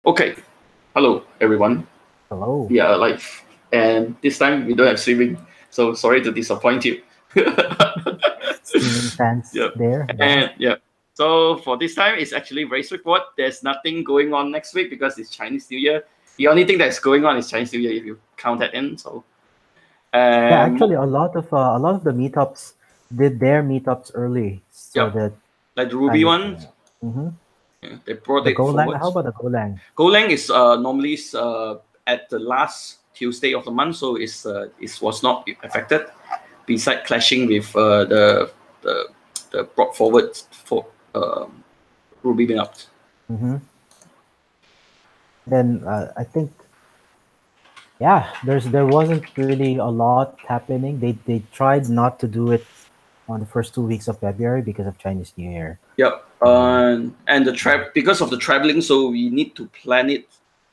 Okay, hello everyone. Hello, We are live, and this time we don't have streaming, so sorry to disappoint you. streaming fans Yeah, there. Yeah. and yeah. So for this time, it's actually very straightforward. There's nothing going on next week because it's Chinese New Year. The only thing that's going on is Chinese New Year if you count that in. So, Yeah, um, actually a lot of the meetups did their meetups early so yep, that like the Ruby Chinese one, hmm yeah, they brought the it Golang. forward. How about the Golang? Golang is normally at the last Tuesday of the month, so it was not affected. Beside clashing with the the brought forward for Ruby Meetups. hmm Then I think yeah, there wasn't really a lot happening. They tried not to do it on the first 2 weeks of February because of Chinese New Year. Yep, So and the because of the traveling, so we need to plan it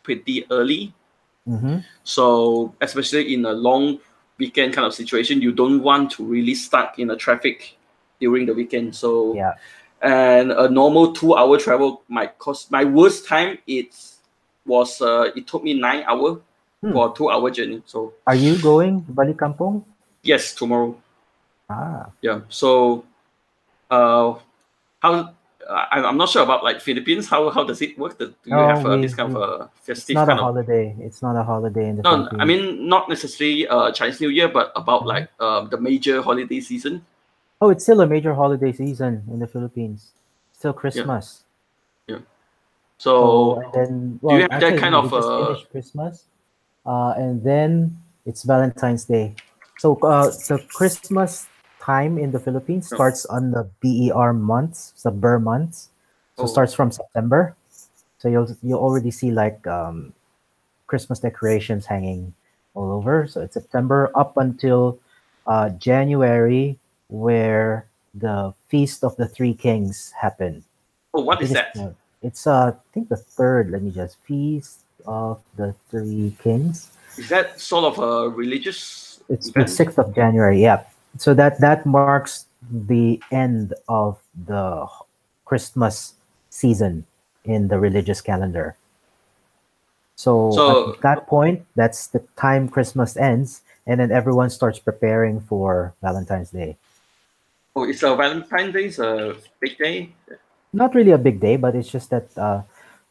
pretty early. hmm So especially in a long weekend kind of situation, you don't want to really stuck in the traffic during the weekend. So yeah. and a normal 2 hour travel might cost my worst time it took me 9 hours Hmm. for a 2 hour journey. So Are you going Balik Kampong? yes, tomorrow. Ah, Yeah. So uh how I'm not sure about like Philippines. How does it work? Do you no, have we this kind of we a it's festive not a kind of holiday. It's not a holiday in the no? I Philippines. mean not necessarily Chinese New Year, but about Mhm. like the major holiday season. Oh, it's still a major holiday season in the Philippines. Still Yeah, Christmas. yeah. So So and then, do you well, have that actually, kind we of just finished Christmas, and then it's Valentine's Day. So the Christmas time in the Philippines no. starts on the BER months, the Burr months. So Oh, starts from September. So you'll already see like Christmas decorations hanging all over. So it's September up until January, where the Feast of the Three Kings happen. oh, I what think is that? it's I think the third. Let me just Feast of the Three Kings. Is that sort of a religious It's the event? 6th of January. Yeah. So that marks the end of the Christmas season in the religious calendar. So at So that point, that's the time Christmas ends, and then everyone starts preparing for Valentine's Day. oh, it's a Valentine's Day, a big day. Not really a big day, but it's just that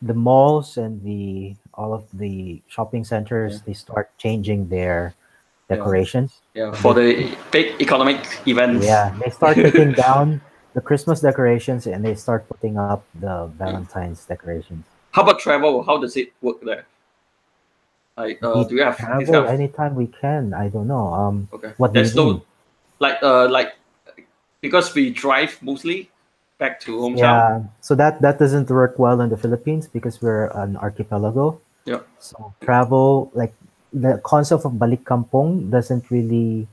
the malls and the all of the shopping Yeah, centers they start changing their yeah, decorations. yeah. So For the big economic events. they start taking down the Christmas decorations and they start putting up the Yeah. Valentine's decorations. How about travel? How does it work there? Like, We do you have this kind travel of anytime we can. I don't know. okay? What do you There's mean? no like because we drive mostly back to hometown. Yeah, so that doesn't work well in the Philippines because we're an archipelago. Yeah. So travel, like the concept of balik kampong, doesn't really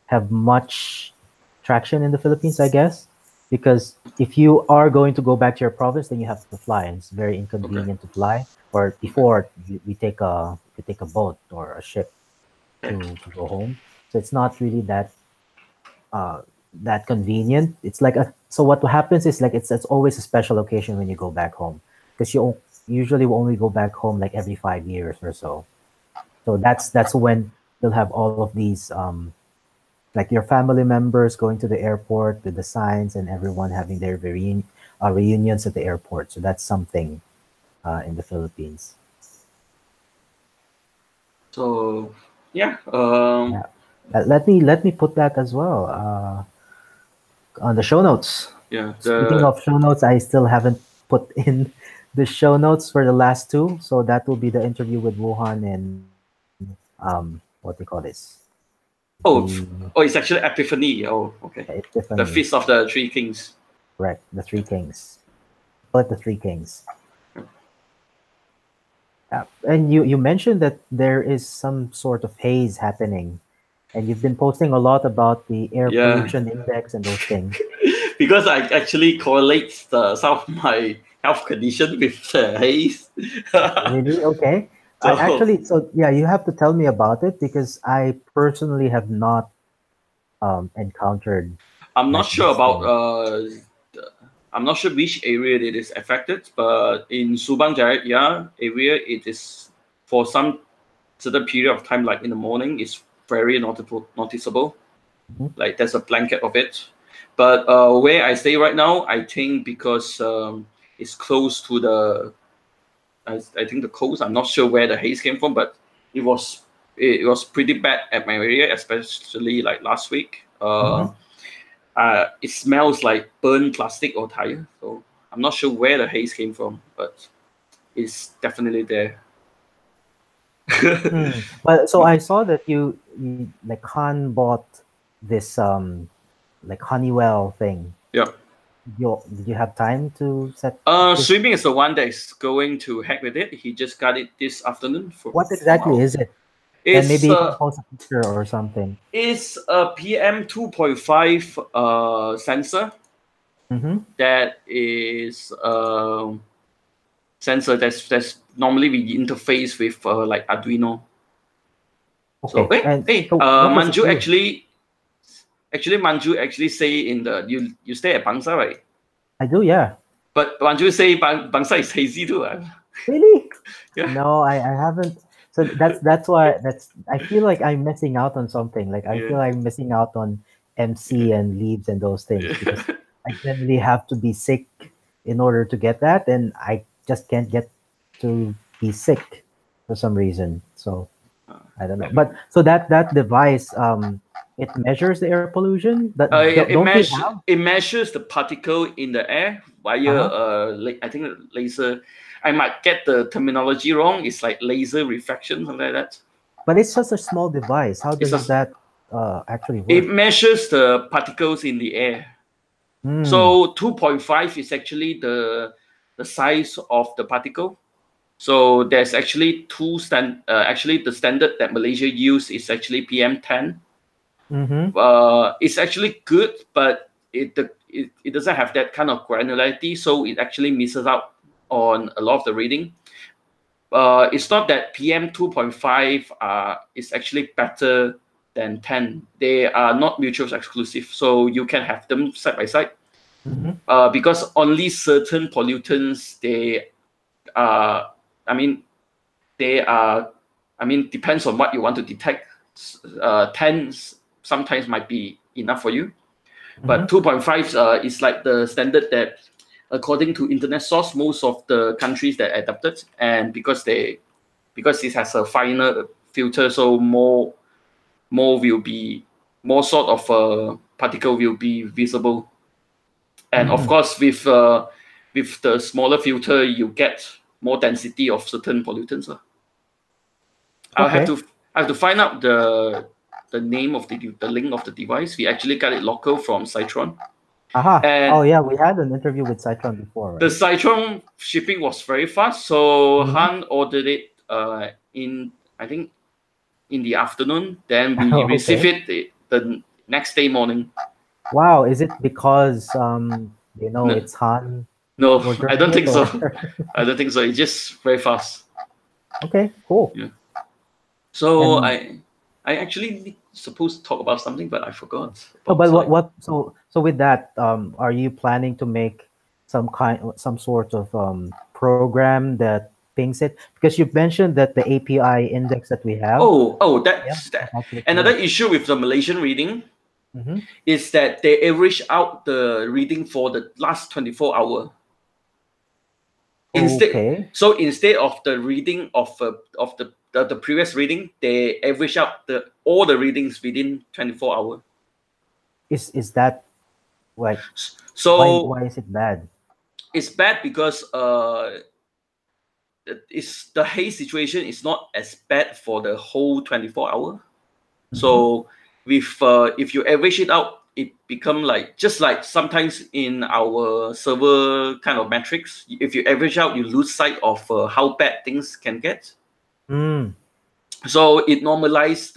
have much traction in the Philippines, I guess, because if you are going to go back to your province, then you have to fly, and it's very Okay. inconvenient to fly. Or Okay. before we take a boat or a ship Okay. to go home. So it's not really uh, that convenient. It's like so what happens is like it's always a special occasion when you go back home because usually will only go back home like every 5 years or so. So that's when you'll have all of these like your family members going to the airport with the signs and everyone having their reunions at the airport. So that's something in the Philippines. So yeah. Yeah. Let me put that as well on the show notes. Yeah. Speaking The of show notes, I still haven't put in the show notes for the last two. So that will be the interview with Wuhan and what do you call this? oh The oh, it's actually Epiphany. Oh, okay. The Epiphany, Feast of the Three Kings. correct? The Three Kings. Call it the Three Kings. And you mentioned that there is some sort of haze happening, and you've been posting a lot about the air Yeah. pollution index and those things. Because I actually correlate some of my health condition with the haze. Really? Okay. I So actually, so yeah, you have to tell me about it because I personally have not encountered I'm not like sure this about thing. I'm not sure which area it is affected, but in Subang Jaya area, it is for some certain period of time, like in the morning, it's very noticeable. Like there's a blanket of it. But where I stay right now, I think because it's close to the, I think the coast. I'm not sure where the haze came from, but it was pretty bad at my area, especially like last week. It smells like burnt plastic or tire. So I'm not sure where the haze came from, but it's definitely there. But so I saw that you like Han bought this like Honeywell thing. Yeah. Did you have time to set? Swimming is the one that is going to heck with it. He just got it this afternoon. What exactly is it? And maybe you can post a picture or something. It's a PM 2.5 sensor. That is sensor that's normally we interface with like Arduino. Okay. So Manju actually say in the you stay at Bangsa, right? I do, yeah. But Manju say Bangsa is hazy too. Really? Yeah. No, I haven't. So that's why I feel like I'm missing out on something. Like I feel I'm missing out on MC and leaves and those things because I generally have to be sick in order to get that, and I just can't get to be sick for some reason. So I don't know. But so that device, it measures the air pollution. But it measures the particle in the air via I think laser. I might get the terminology wrong. It's like laser refraction, something like that. But it's just a small device. How does that actually work? It measures the particles in the air. So 2.5 is actually the size of the particle. So there's actually actually the standard that Malaysia use is actually PM10. It's actually good, but it doesn't have that kind of granularity, so it actually misses out on a lot of the reading. It's not that PM 2.5 is actually better than 10. They are not mutually exclusive, so you can have them side by side. Because only certain pollutants depends on what you want to detect. 10 sometimes might be enough for you, but 2.5 is like the standard that, according to internet source, most of the countries that adopted, and because it has a finer filter, so more sort of particle will be visible, and of course with the smaller filter you get more density of certain pollutants. I have to find out the name of the link of the device. We actually got it local from Citron. And yeah, we had an interview with Citron before, right? The Citron shipping was very fast, so Han ordered it in the afternoon. Then we received it the next day morning. Wow, is it because it's Han? No, I don't think so. I don't think so. It's just very fast. Okay, cool. Yeah. So I actually supposed to talk about something, but I forgot. So with that, are you planning to make some sort of program that pings it? Because you mentioned that the API index that we have. That's another issue with the Malaysian reading is that they average out the reading for the last 24 hours. Instead of the reading of the previous reading, they average out all the readings within 24 hours. Is that like why is it bad? It's bad because the haze situation is not as bad for the whole 24 hours. So with if you average it out, it become just like sometimes in our server kind of metrics, if you average out, you lose sight of how bad things can get. So it normalizes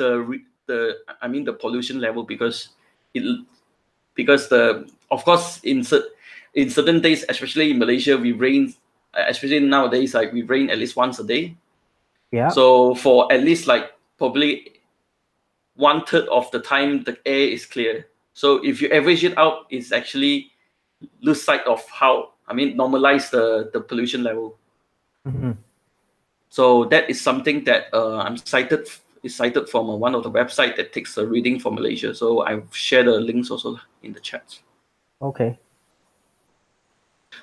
the pollution level because of course in certain days, especially in Malaysia, we rain, especially nowadays, like we rain at least once a day. Yeah. So for at least probably 1/3 of the time, the air is clear. So if you average it out, it's actually lose sight of how, normalize the pollution level. Mm-hmm. So that is something that is cited from one of the website that takes a reading for Malaysia. So I've shared the links also in the chat. Okay.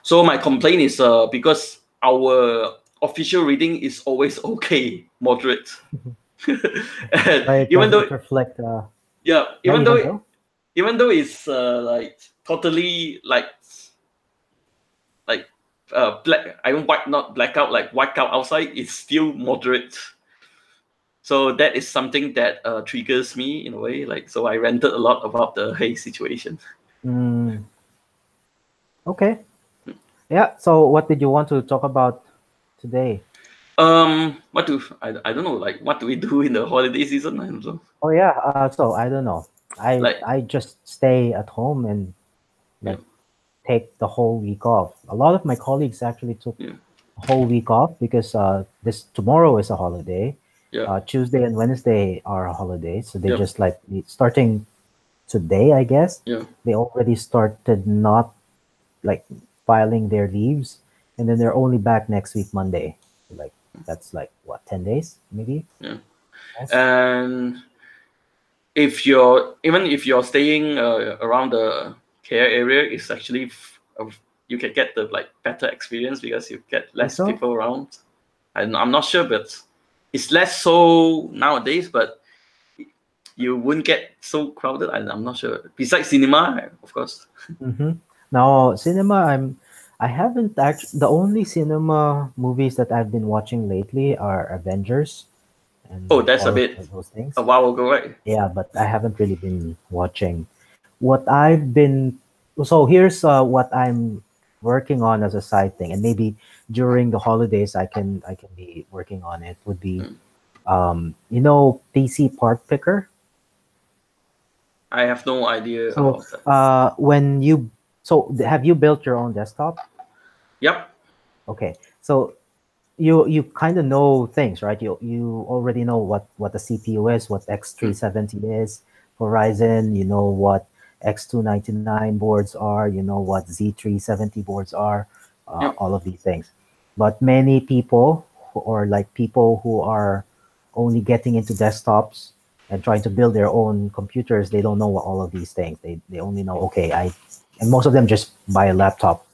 So my complaint is because our official reading is always okay, moderate. And But it even doesn't though, reflect. yeah, Yeah, even you though can go. it's like totally like black, I don't white not blackout, like white out outside, it's still moderate. So that is something that triggers me in a way. Like, so I ranted a lot about the haze situation. Mm, okay. Yeah. So, what did you want to talk about today? I don't know, like what do we do in the holiday season? I don't know. Oh yeah. So I don't know. I Like, I just stay at home and yeah, like take the whole week off. A lot of my colleagues actually took yeah, a whole week off because this tomorrow is a holiday. yeah, Tuesday and Wednesday are holidays, so they yeah, just like starting today, I guess. yeah. They already started not like filing their leaves, and then they're only back next week Monday. Like that's like what 10 days maybe. Yeah. Yes. And if you're staying around the care area, it's actually you can get the like better experience because you get Think less so? people around. I'm not sure, but it's less so nowadays. But you wouldn't get so crowded. I'm not sure. Besides cinema, of course. Mm-hmm. Now, cinema, I haven't actually. The only cinema movies that I've been watching lately are Avengers Oh, and that's a all of bit those a things. while ago, right? Yeah, but I haven't really been watching. What I've been so here's what I'm working on as a side thing, and maybe during the holidays I can be working on it. Would be Mm. PC part picker. I have no idea So about that. when you have you built your own desktop? Yep. Okay, so you kind of know things, right? You already know what the CPU is, what Mm. X370 is for Ryzen. You know what X299 boards are. You know what Z370 boards are. Yep. All of these things. But many people, or like people who are only getting into desktops and trying to build their own computers, they don't know what all of these things. They only know, okay, and most of them just buy a laptop,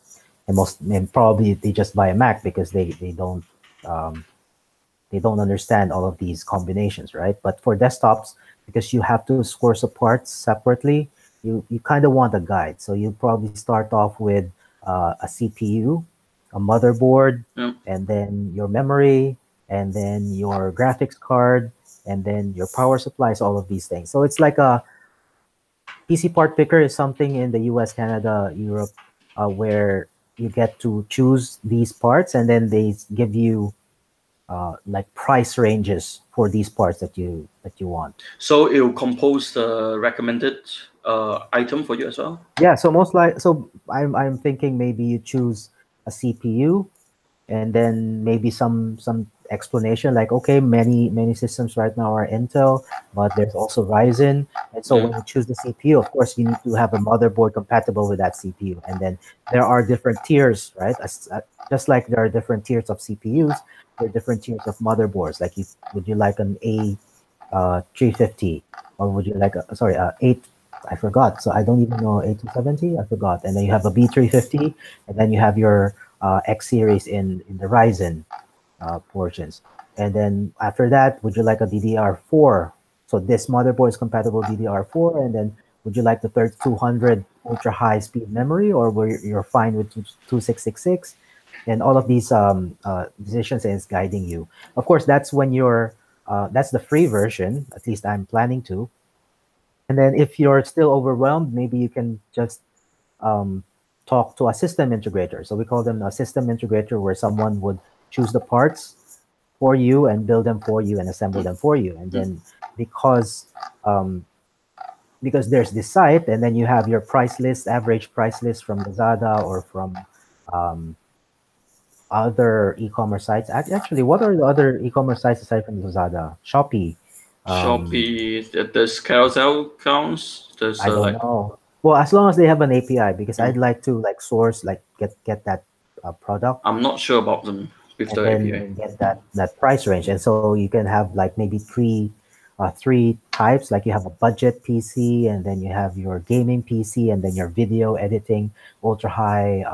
and probably they just buy a Mac because um, they don't understand all of these combinations, right? But for desktops, because you have to score some parts separately, you kind of want a guide. So you probably start off with a CPU, a motherboard, Yep. and then your memory, and then your graphics card, and then your power supplies, all of these things. So it's like a PC part picker is something in the US, Canada, Europe, where you get to choose these parts, and then they give you like price ranges for these parts that you want. So it will compose the recommended item for you as well. Yeah, so most like so I'm thinking maybe you choose a CPU, and then maybe some explanation like, okay, many systems right now are Intel, but there's also Ryzen. And so Yeah. when you choose the CPU, of course you need to have a motherboard compatible with that CPU. And then there are different tiers, right? Just like there are different tiers of CPUs, there are different tiers of motherboards. Like, would you like an A 350, or would you like a, sorry, 8, I forgot, so I don't even know, 8270, I forgot. And then you have a B350, and then you have your X series in the Ryzen portions. And then after that, would you like a DDR4? So this motherboard is compatible DDR4. And then would you like the 3200 ultra high speed memory, or were you're fine with 2666? And all of these decisions is guiding you. Of course, that's when you're that's the free version. At least I'm planning to. And then if you're still overwhelmed, maybe you can just um, talk to a system integrator. So we call them a system integrator, where someone would choose the parts for you and build them for you and assemble Mm. them for you. And Mm. then because um, because there's this site, and then you have your price list, average price list from Lazada or from um, other e-commerce sites. Actually, what are the other e-commerce sites aside from Lazada? Shopee. Um, Shopee, there's Carousel counts. There's I don't like know. Well, as long as they have an API, because Mm. I'd like to like source, like get that product, I'm not sure about them with and the API. then get that price range. And so you can have like maybe three types. Like you have a budget PC, and then you have your gaming PC, and then your video editing ultra high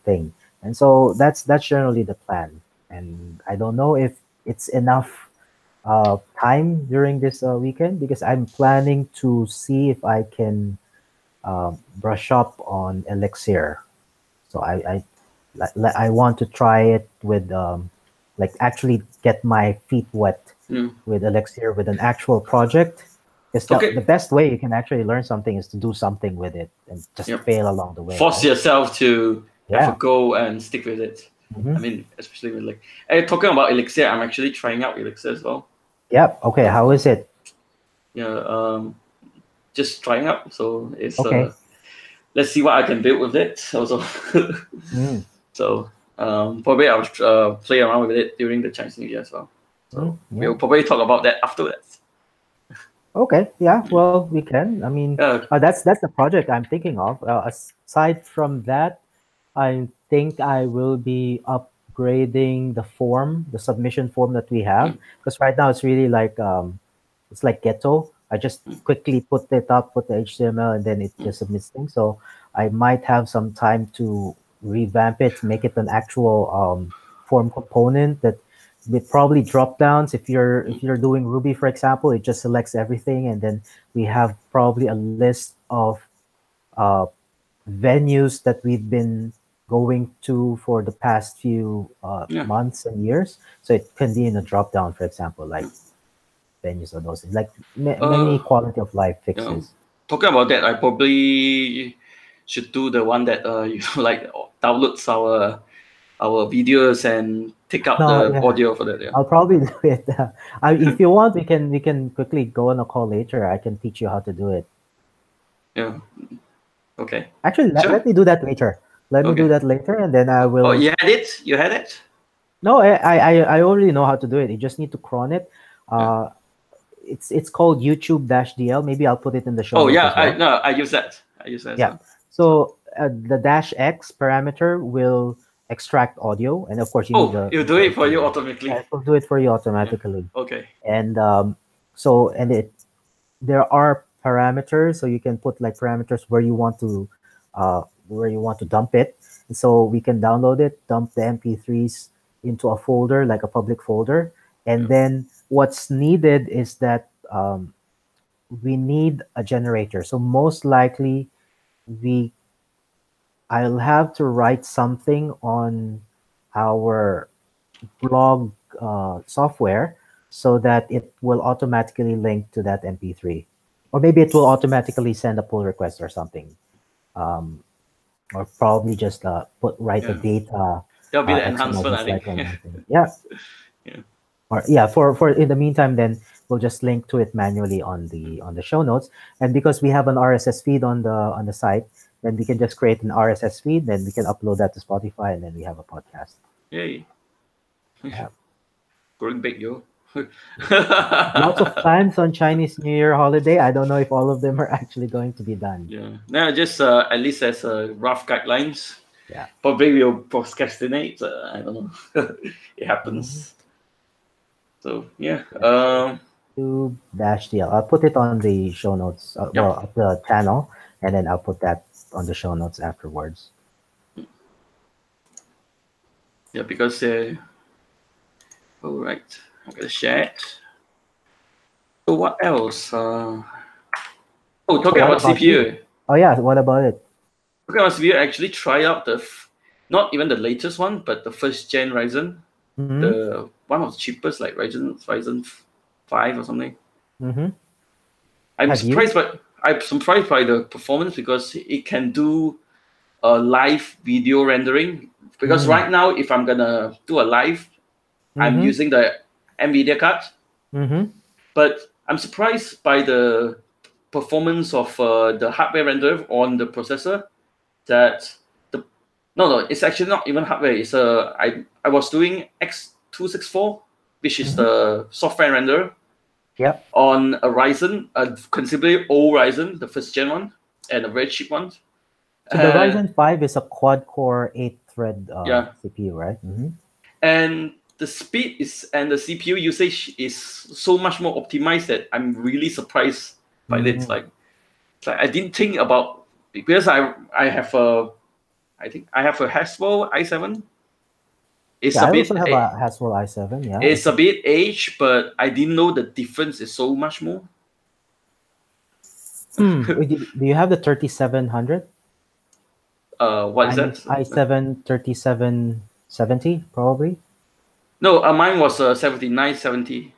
thing. And so that's generally the plan. And I don't know if it's enough time during this weekend, because I'm planning to see if I can brush up on Elixir. So I want to try it with like actually get my feet wet Mm. with Elixir with an actual project. Because the Okay. best way you can actually learn something is to do something with it and just Yep. fail along the way, Force right? yourself to have a Yeah. go and stick with it. Hmm. I mean, especially with like, hey, talking about Elixir, I'm actually trying out Elixir as well. Yep. Okay. So How is it? yeah, just trying out. So it's Okay. let's see what I can build with it. Also, Mm. so probably I'll play around with it during the Chinese New Year as well. Mm. So Yeah. we'll probably talk about that afterwards. Okay. Yeah. Well, we can. I mean, Yeah. that's the project I'm thinking of. Aside from that, I think I will be upgrading the form, the submission form that we have, Mm, because right now it's really like it's like ghetto. I just mm, quickly put it up, put the HTML, and then it mm, just submits things. So I might have some time to revamp it, make it an actual form component that with probably drop downs. mm. If you're doing Ruby, for example, it just selects everything, and then we have probably a list of uh, venues that we've been going to for the past few Yeah. months and years. So it can be in a drop down, for example, like venues or those things, like many Uh, quality of life you know, fixes. talking about that, I probably should do the one that you like downloads our videos and take out No, the yeah, audio for that. Yeah. I'll probably do it. If you want, we can quickly go on a call later. I can teach you how to do it. Yeah. Okay. Actually, Sure. let me do that later. Let me do Okay. that later, and then I Oh, will. you had it. You had it. No, I already know how to do it. You just need to cron it. Yeah. Uh, it's called YouTube dash DL. Maybe I'll put it in the show Oh notes yeah. as well. I use that. I use that as Yeah. well. So. So the dash X parameter will extract audio, and of course you need Oh, the you do it for you HTML. Yeah, automatically. it will do it for you Yeah. automatically. Okay. And and there are parameters, so you can put like parameters where you want to dump it. And so we can download it, dump the MP3s into a folder, like a public folder, and Yeah. then what's needed is that we need a generator. So most likely we I'll have to write something on our blog software so that it will automatically link to that MP3. Or maybe it will automatically send a pull request or something. Um, or probably just write the Yeah. data That'll be the XML enhancement, I just think. like on my thing. Yeah. Yeah. Or yeah, for in the meantime, then we'll just link to it manually on the show notes. And because we have an RSS feed on the site, then we can just create an RSS feed, then we can upload that to Spotify, and then we have a podcast. Yay. Yeah. Growing big, yo. Lots of plans on Chinese New Year holiday. I don't know if all of them are actually going to be done. Yeah. Now, just at least as rough guidelines. Yeah. Probably we'll procrastinate. I don't know. It Mhm. happens. So yeah. Yeah. So YouTube dash DL. I'll put it on the show notes. Yep. Well, the channel, and then I'll put that on the show notes afterwards. Yeah, because all right. I'm gonna share it. So what else? Oh, So talking what about about you? CPU. Oh yeah, what about it? Talking about CPU, I actually try out not even the latest one, but the first gen Ryzen, Mm-hmm. the one of the cheapest, like Ryzen 5 or something. Mm-hmm. I'm Have you? surprised by I'm surprised by the performance because it can do a live video rendering. Because Mm. right now, if I'm gonna do a live, I'm Mm-hmm. using the NVIDIA card. Mm-hmm. But I'm surprised by the performance of the hardware renderer on the processor. That the no, it's actually not even hardware. It's I was doing X264, which is Mm-hmm. the software renderer Yep. on a Ryzen, a considerably old Ryzen, the first gen one. and a very cheap one. So the Ryzen 5 is a quad-core 8-thread Yeah. CPU, right? And the speed is and the CPU usage is so much more optimized that I'm really surprised by it. Like I didn't think about, because I have a Haswell i7. It's Yeah, a I bit also have a Haswell i7. Yeah, it's a bit aged, but I didn't know the difference is so much more. Do you have the 3700? What is that? i7 3770 probably. No, mine was 7970.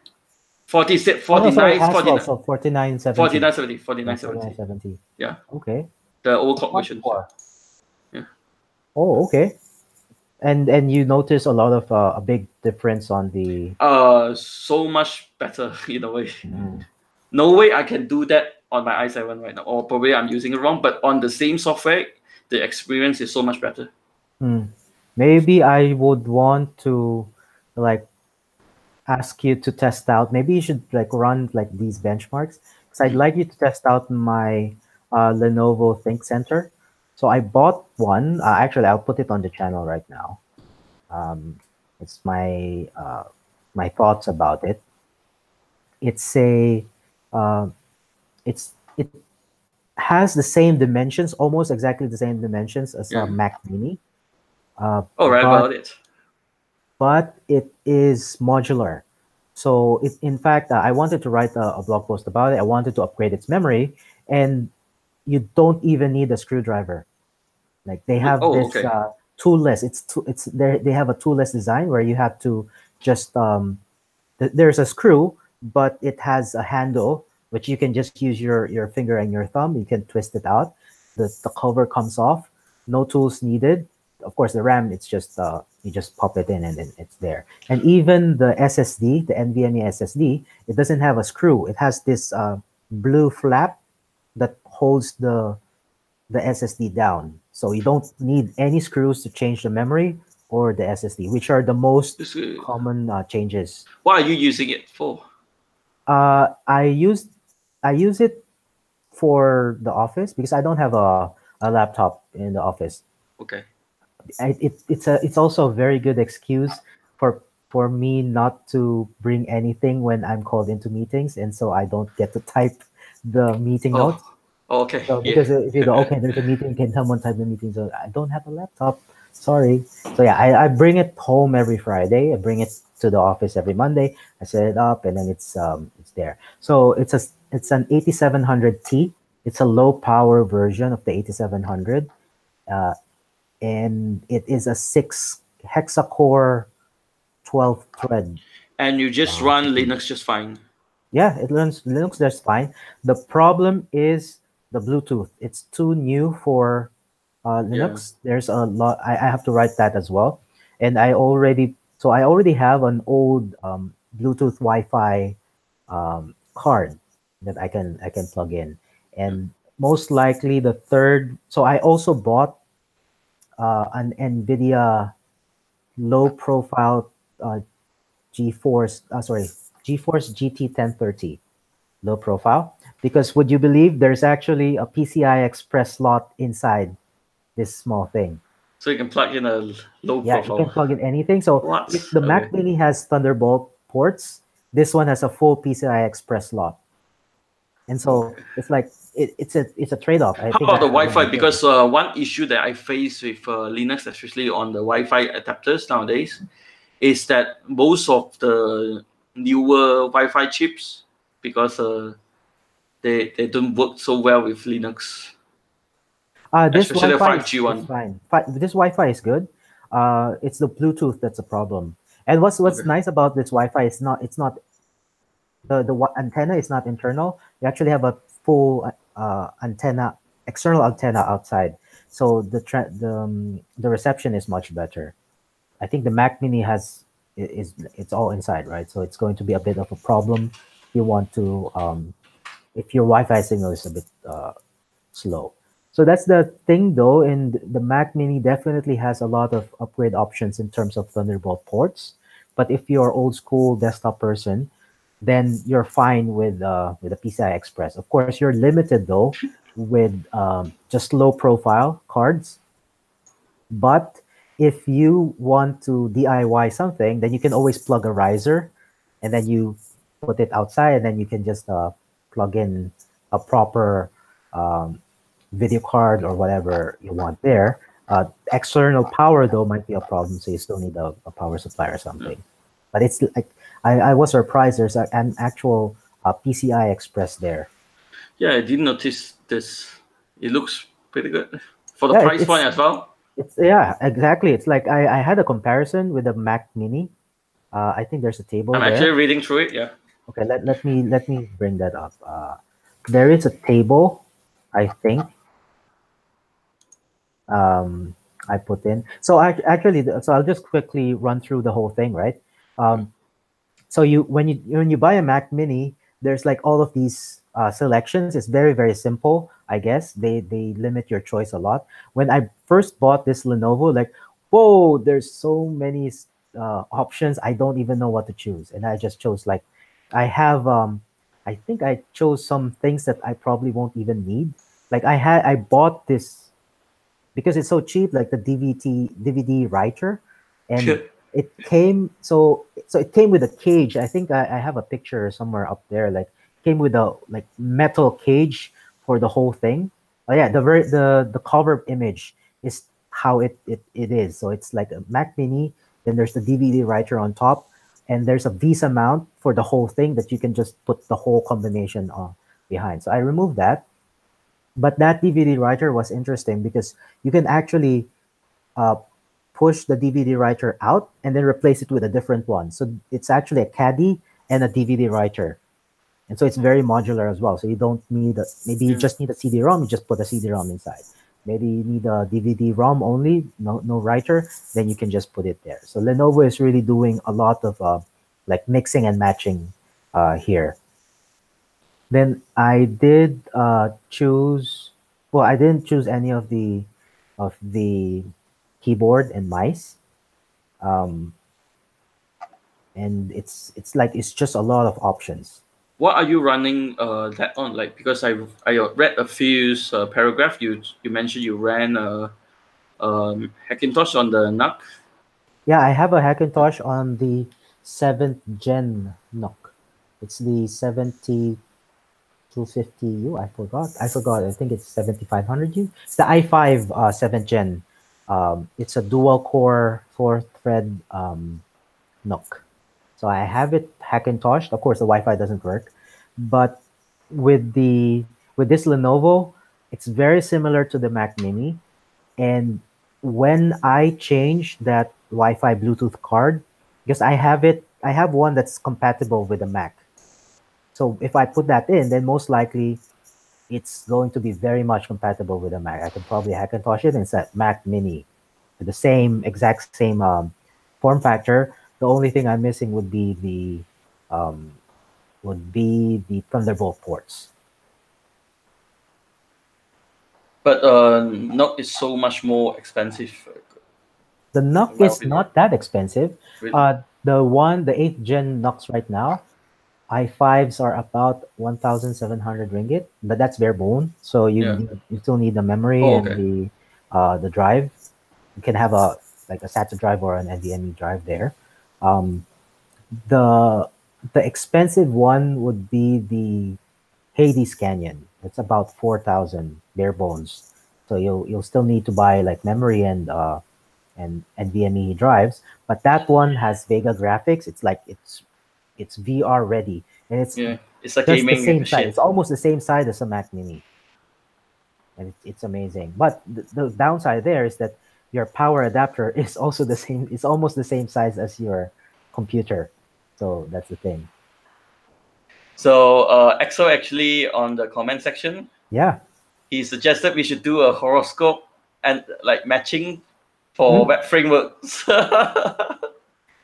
49, Oh no, sorry, Haswell. 49, So 4970. 4970, Yeah, 4970. 4970. Yeah, Okay. the old So clock version. Yeah. Oh, okay. And you notice a lot of a big difference on the. So much better in a way. No way I can do that on my i7 right now, or probably I'm using it wrong. But on the same software, the experience is so much better. Maybe I would want to, like, ask you to test out. Maybe you should like run like these benchmarks, because I'd like you to test out my Lenovo Think Center. So I bought one. Actually, I'll put it on the channel right now. It's my thoughts about it. It's a it has the same dimensions, almost exactly the same dimensions as a Mac Mini. Right about it. But it is modular. So in fact, I wanted to write a blog post about it. I wanted to upgrade its memory, and you don't even need a screwdriver. Like they have this toolless. They have a toolless design where you have to just there's a screw, but it has a handle which you can just use your finger and your thumb. You can twist it out. The cover comes off. No tools needed. Of course, the RAM, it's just you just pop it in and then it's there. And even the SSD, the NVMe SSD, it doesn't have a screw. It has this blue flap that holds the SSD down. So you don't need any screws to change the memory or the SSD, which are the most common changes. What are you using it for? I use it for the office because I don't have a laptop in the office. Okay. It's also a very good excuse for me not to bring anything when I'm called into meetings, and so I don't get to type the meeting notes. Okay. So because if you go, okay, there's a meeting, can someone type the meeting? So I don't have a laptop. Sorry. So yeah, I bring it home every Friday. I bring it to the office every Monday. I set it up, and then it's there. So it's an 8700T. It's a low power version of the 8700, and it is a 6 hexa-core 12 thread. And you just run Linux just fine. Yeah, it runs Linux just fine. The problem is the Bluetooth. It's too new for Linux. There's a lot. I have to write that as well. And I already have an old Bluetooth Wi-Fi card that I can plug in. And most likely the third. So I also bought an NVIDIA low profile GeForce GT 1030 low profile, because would you believe there's actually a PCI Express slot inside this small thing. So you can plug in a low profile. Yeah, you can plug in anything. So if the Mac Mini has Thunderbolt ports, this one has a full PCI Express slot. And so it's like it's a trade-off. How about the Wi-Fi? Because one issue that I face with Linux, especially on the Wi-Fi adapters nowadays, is that most of the newer Wi-Fi chips, because they don't work so well with Linux. This especially Wi-Fi the 5G one. is fine. This Wi-Fi is good. It's the Bluetooth that's a problem. And what's nice about this Wi-Fi is it's not the antenna is not internal. You actually have a full antenna, external antenna outside. So the reception is much better. I think the Mac Mini it's all inside, right? So it's going to be a bit of a problem if you want to if your Wi-Fi signal is a bit slow. So that's the thing, though, and the Mac Mini definitely has a lot of upgrade options in terms of Thunderbolt ports. But if you're an old school desktop person, then you're fine with the PCI Express. Of course, you're limited though with just low profile cards. But if you want to DIY something, then you can always plug a riser, and then you put it outside, and then you can just plug in a proper um, video card or whatever you want there. External power though might be a problem, so you still need a power supply or something. But it's like I was surprised there's an actual PCI Express there. Yeah, I didn't notice this. It looks pretty good for the Yeah, price point as well. it's yeah, exactly. It's like I had a comparison with the Mac Mini. I think there's a table I'm there. actually reading through it. Yeah. Okay, let me bring that up. There is a table, I think. I put in. So actually, so I'll just quickly run through the whole thing, right? So when you buy a Mac Mini, there's like all of these selections. It's very simple, I guess. They limit your choice a lot. When I first bought this Lenovo, like, whoa, there's so many options. I don't even know what to choose, and I just chose like, I have I think I chose some things that I probably won't even need. Like I bought this because it's so cheap, like the DVD writer, and it came so it came with a cage. I think I have a picture somewhere up there. Like came with a like metal cage for the whole thing. Oh yeah, the cover image is how it is. So it's like a Mac Mini. Then there's the DVD writer on top, and there's a Visa mount for the whole thing that you can just put the whole combination behind. So I removed that, but that DVD writer was interesting because you can actually uh, push the DVD writer out and then replace it with a different one. So it's actually a caddy and a DVD writer. And so it's very modular as well. So you don't need maybe you just need a CD-ROM, you just put a CD-ROM inside. Maybe you need a DVD-ROM only, no writer, then you can just put it there. So Lenovo is really doing a lot of like mixing and matching here. Then I did choose. Well, I didn't choose any of the keyboard and mice, um, and it's like it's just a lot of options. What are you running that on? Like, because I read a few paragraph. You mentioned you ran Hackintosh on the NUC. Yeah, I have a Hackintosh on the 7th gen NUC. It's the 7250U. I forgot. I think it's 7500U. It's the i5 7th gen. It's a dual core 4-thread NUC. So I have it Hackintoshed. Of course, the Wi-Fi doesn't work, but with this Lenovo, it's very similar to the Mac Mini. And when I change that Wi-Fi Bluetooth card, because I have one that's compatible with the Mac. So if I put that in, then most likely it's going to be very much compatible with a Mac. I can probably Hackintosh it and set Mac Mini with the exact same form factor. The only thing I'm missing would be the Thunderbolt ports. But NUC is so much more expensive. The NUC is not that expensive. Really? The 8th gen NUCs right now, i5s are about 1,700 ringgit, but that's bare bone. So you still need the memory and the drive. You can have a SATA drive or an NVMe drive there. The expensive one would be the Hades Canyon. It's about 4,000 bare bones. So you'll still need to buy like memory and NVMe drives, but that one has Vega graphics. It's like it's VR ready, and it's a gaming the same machine. size. It's almost the same size as a Mac Mini, and it's amazing. But the downside there is that your power adapter is also the same. It's almost the same size as your computer, so that's the thing. So EXO actually on the comment section, he suggested we should do a horoscope and like matching for web frameworks.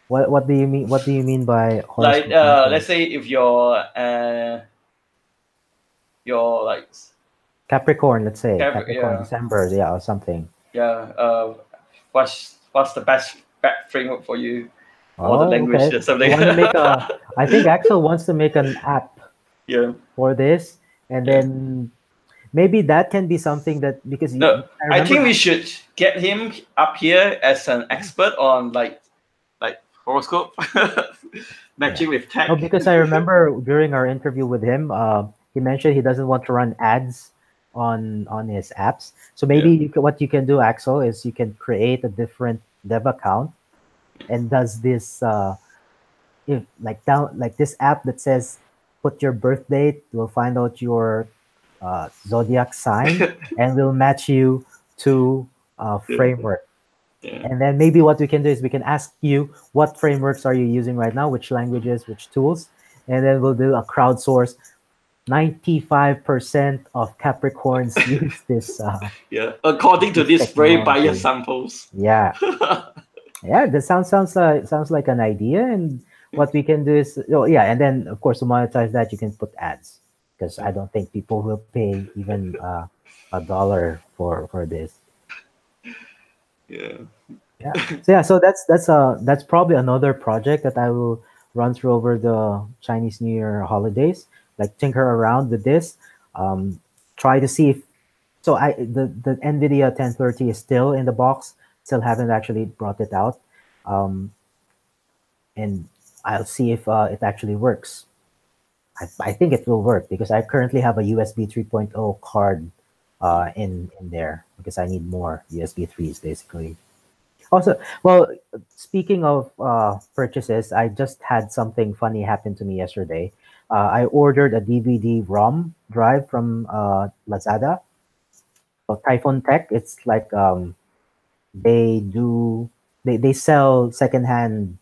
What do you mean? What do you mean by horoscope? Like let's say if you're like Capricorn, let's say Capricorn, December, or something. Yeah. What's the best web framework for you? Or the language or something. I think Axel wants to make an app. Yeah. For this, and then maybe that can be something that, because No, I I think remember. we should get him up here as an expert on like horoscope, Yeah. matching with No, tech. because I remember during our interview with him, he mentioned he doesn't want to run ads on his apps. So maybe Yeah. what you can do, Axel, is you can create a different dev account and does this if like this app that says put your birth date, will find out your zodiac sign and will match you to a Yeah. framework. Yeah. And then maybe what we can do is we can ask you what frameworks are you using right now, which languages, which tools, and then we'll do a crowdsource. 95% of Capricorns use this Yeah. According to this this very biased technology. samples. Yeah, yeah, that sounds like an idea. And what we can do is, oh yeah, and then of course to monetize that you can put ads, because I don't think people will pay even $1 for this. Yeah. Yeah. So yeah, so that's probably another project that I will run through over the Chinese New Year holidays. Like tinker around with this, um, try to see if so. The NVIDIA 1030 is still in the box. Still haven't actually brought it out, um, and I'll see if it actually works. I think it will work because I currently have a USB 3.0 card in there because I need more USB 3s basically. Also, well, speaking of purchases, I just had something funny happen to me yesterday. I ordered a DVD ROM drive from Lazada, Typhoon Tech. It's like they do they sell secondhand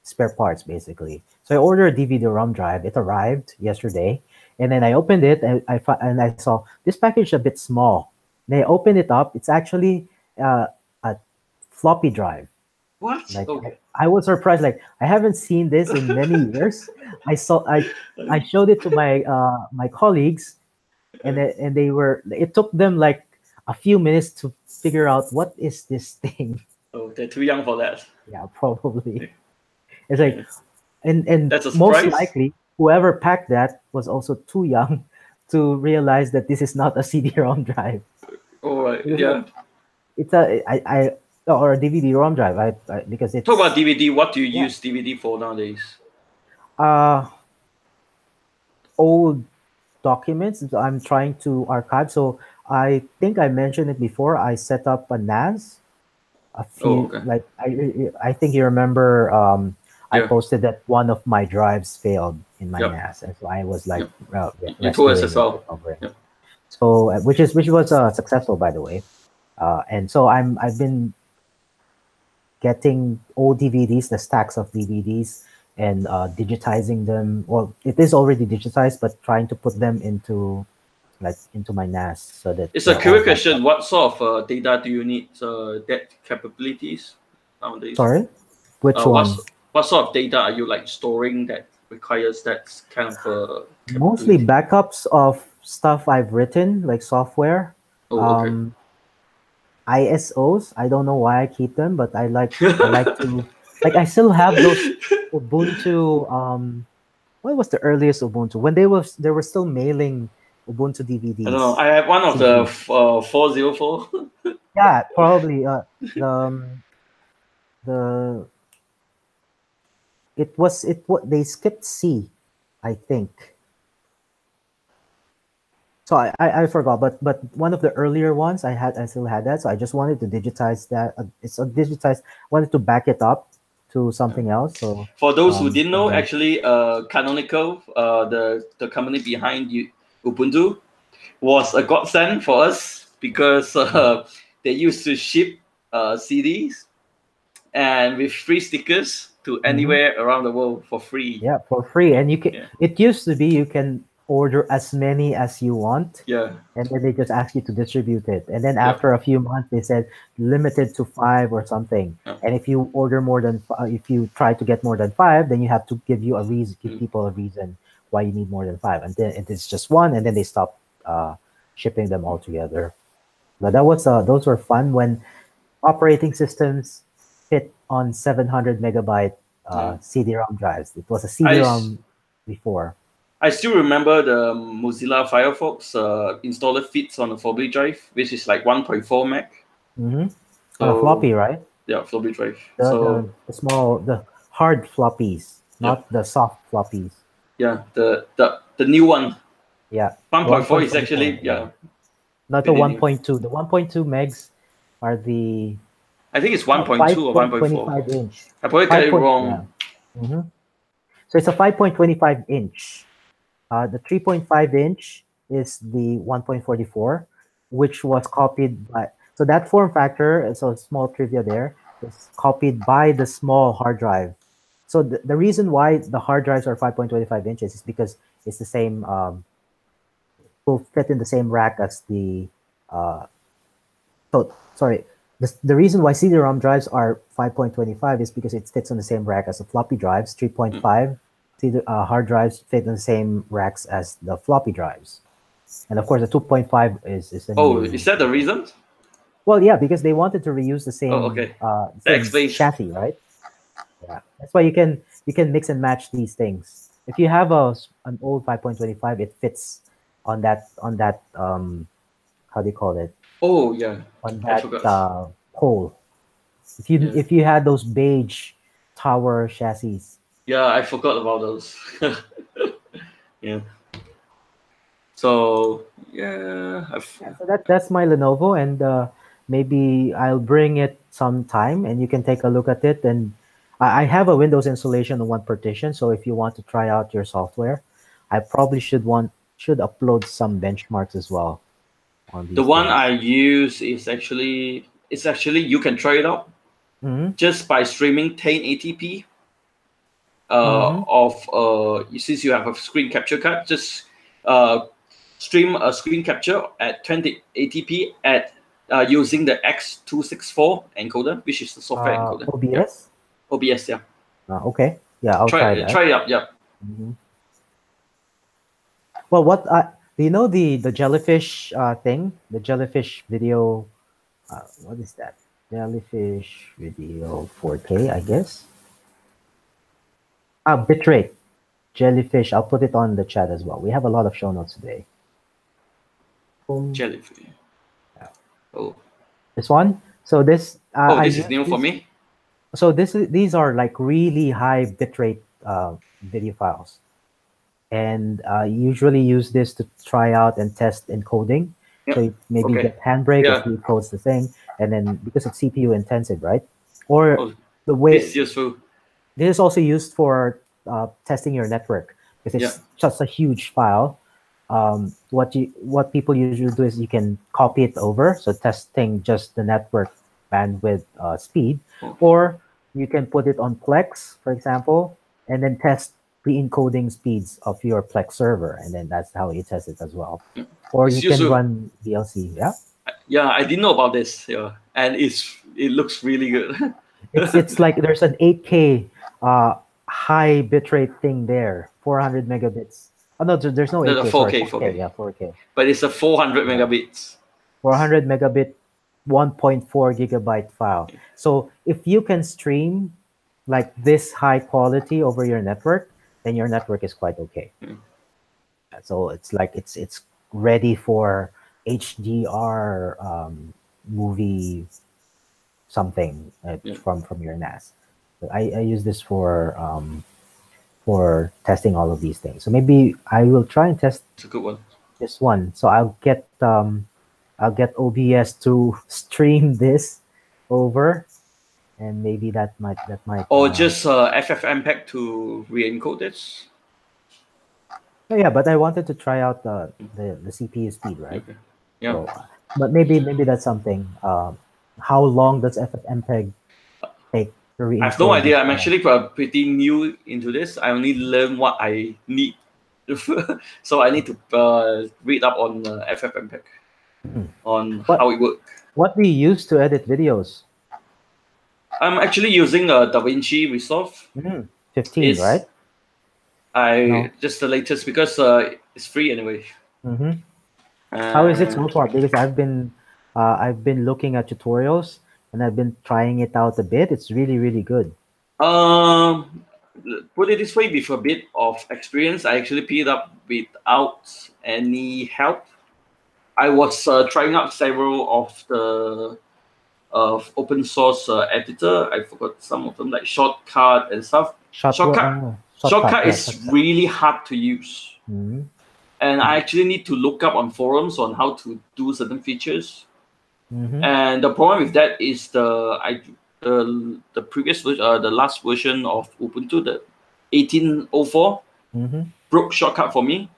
spare parts basically. So I ordered a DVD ROM drive. It arrived yesterday, and then I opened it and and I saw this package a bit small. Then I opened it up. It's actually a floppy drive. What? Like Okay. I was surprised. Like I haven't seen this in many years. I showed it to my colleagues, and they were. It took them like a few minutes to figure out what is this thing. Oh, they're too young for that. Yeah, probably. It's like Yeah. and That's a most surprise. likely whoever packed that was also too young to realize that this is not a CD-ROM drive. All right. Because like Yeah. it's a I or a DVD-ROM drive. Because Talk about it's DVD. What do you yeah. use DVD for nowadays? Uh old documents that I'm trying to archive. So I think I mentioned it before. I set up a NAS. A Oh, few okay. like I think you remember. I Yeah. posted that one of my drives failed in my Yep. NAS, and so I was like Yep. You told us rescuing as it, well. recovering. Yep. So which was successful, by the way. And so I've been getting old DVDs, the stacks of DVDs, and digitizing them. Well, it is already digitized, but trying to put them into my NAS so that It's a they're all curious backed question. up. What sort of data do you need? That capabilities nowadays. Sorry, which one? What sort of data are you like storing that requires that kind of Mostly capability? backups of stuff I've written, like software. Oh, okay. Um, ISOs. I don't know why I keep them, but I like to like I still have those Ubuntu. What was the earliest Ubuntu? When they were still mailing Ubuntu I don't know. DVDs, I have one of the CDs. 404. Yeah, probably. The the it what they skipped C, I think. So I forgot, but one of the earlier ones I still had that, so I just wanted to digitize that. It's a digitized. Wanted to back it up to something else. So For those who didn't and know, then actually, Canonical, the company behind Ubuntu, was a godsend for us because yeah, they used to ship CDs and with free stickers to hmm anywhere around the world for free. yeah, for free, and you can. Yeah, It used to be you can order as many as you want, yeah, and then they just ask you to distribute it. And then yeah, after a few months, they said limited to 5 or something. yeah. And if you order if you try to get more than 5, then you have to give Mm. people a reason why you need more than 5. And then if it's just one, and then they stop shipping them all together. But those were fun when operating systems fit on 700 megabyte Yeah. CD-ROM drives. It was a I s- CD-ROM before. I still remember the Mozilla Firefox installer fits on a floppy drive, which is like 1.4 meg. On So, a floppy, right? Yeah, floppy drive. The small, the hard floppies, Yeah. not the soft floppies. Yeah, the new one. Yeah. 1.4 is actually Not the pretty new. 1.2. The 1.2 megs are the I think it's 1.2 or 1.4. 5.25 inch. I probably got it wrong. Yeah. So it's a 5.25 inch. The 3.5 inch is the 1.44, which was copied by. So that form factor, so small trivia there, is copied by the small hard drive. So the reason why the hard drives are 5.25 inches is because it's the same, will fit in the same rack as the, sorry, the reason why CD-ROM drives are 5.25 is because it fits on the same rack as the floppy drives. 3.5 hard drives fit in the same racks as the floppy drives. And of course, the 2.5 is the Oh, new. is that the reason? Well, yeah, because they wanted to reuse the same, okay. same chassis, right? Yeah, that's why you can mix and match these things. If you have an old 5.25, it fits on that how do you call it? Oh yeah, On I that forgot. pole. If you had those beige tower chassis. Yeah, I forgot about those. Yeah. So yeah, So that's my Lenovo, and maybe I'll bring it sometime, and you can take a look at it. And I have a Windows installation on one partition, so if you want to try out your software, I probably should upload some benchmarks as well on these the one things. I use is actually you can try it out just by streaming 1080p of since you have a screen capture card, just stream a screen capture at 2080p at using the X264 encoder, which is the software encoder. OBS. Yeah. OBS, yeah. Okay, yeah, I'll try that. Try it up, yeah. Well, do you know the jellyfish thing? The jellyfish video. What is that? Jellyfish video 4K, I guess. Bitrate. Jellyfish. I'll put it on the chat as well. We have a lot of show notes today. Boom. Jellyfish. Yeah. Oh. This one. So this. This is new for me. So these are like really high bitrate video files, and usually use this to try out and test encoding. Yep. So maybe get Handbrake if the code's the same, and then because it's CPU intensive, right? Or the way this is useful. This is also used for testing your network because it's just a huge file. What people usually do is you can copy it over, so testing just the network bandwidth speed, or you can put it on Plex, for example, and then test the encoding speeds of your Plex server, and then that's how you test it as well. Or you can run VLC. Yeah, I didn't know about this. Yeah, and it looks really good. it's like there's an 8K high bitrate thing there, 400 megabits. Oh no, there's no 8K. 4K, sorry, 4K, yeah, 4K. But it's a 400 megabits. 400 megabit, 1.4 gigabyte file. So if you can stream like this high quality over your network, then your network is quite okay. So it's like it's ready for HDR movie something from your NAS. So I use this for testing all of these things. So maybe I will try and test. It's a good one. This one. So I'll get OBS to stream this over, and maybe that might. Or just FFmpeg to re-encode this. Yeah, but I wanted to try out the CPU speed, right? Okay. Yeah. So, but maybe that's something. How long does FFmpeg take to re-encode? I have no idea. I'm actually pretty new into this. I only learn what I need, so I need to read up on FFmpeg on how it works. What do you use to edit videos? I'm actually using DaVinci Resolve. 15, right? Just the latest because it's free anyway. How is it so far? Because I've been looking at tutorials and I've been trying it out a bit. It's really, really good. put it this way, with a bit of experience, I actually picked it up without any help. I was trying out several of the open source editor. I forgot some of them, like Shortcut and stuff. Shortcut is really hard to use. Mm-hmm. And I actually need to look up on forums on how to do certain features. Mm-hmm. And the problem with that is the previous the last version of Ubuntu, the 18.04, Mm-hmm. broke Shortcut for me.